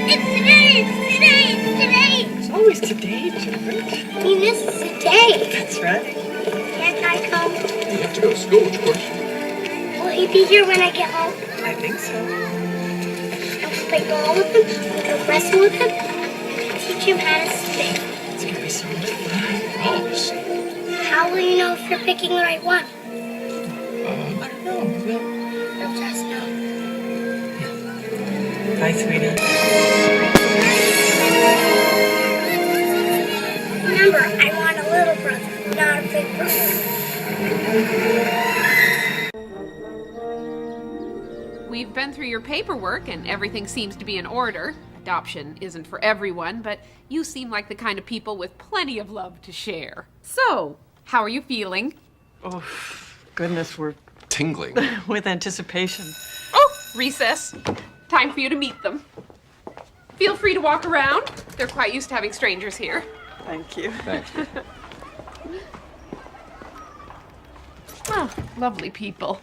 It's today! It's today! It's today! It's always today, George. I mean, this is today. That's right. Can't I come? You have to go to school, George. Will he be here when I get home? I think so. I'll play ball with him. We can wrestle with him. And teach him how to spin. It's gonna be so much fun. Promise. How will you know if you're picking the right one? I don't know. You'll just know. Bye, sweetie. Remember, I want a little brother, not a big brother. We've been through your paperwork and everything seems to be in order. Adoption isn't for everyone, but you seem like the kind of people with plenty of love to share. So, how are you feeling? Oh, goodness, we're Tingling. with anticipation. Oh, recess. Time for you to meet them. Feel free to walk around. They're quite used to having strangers here. Thank you. Thanks. Oh, lovely people.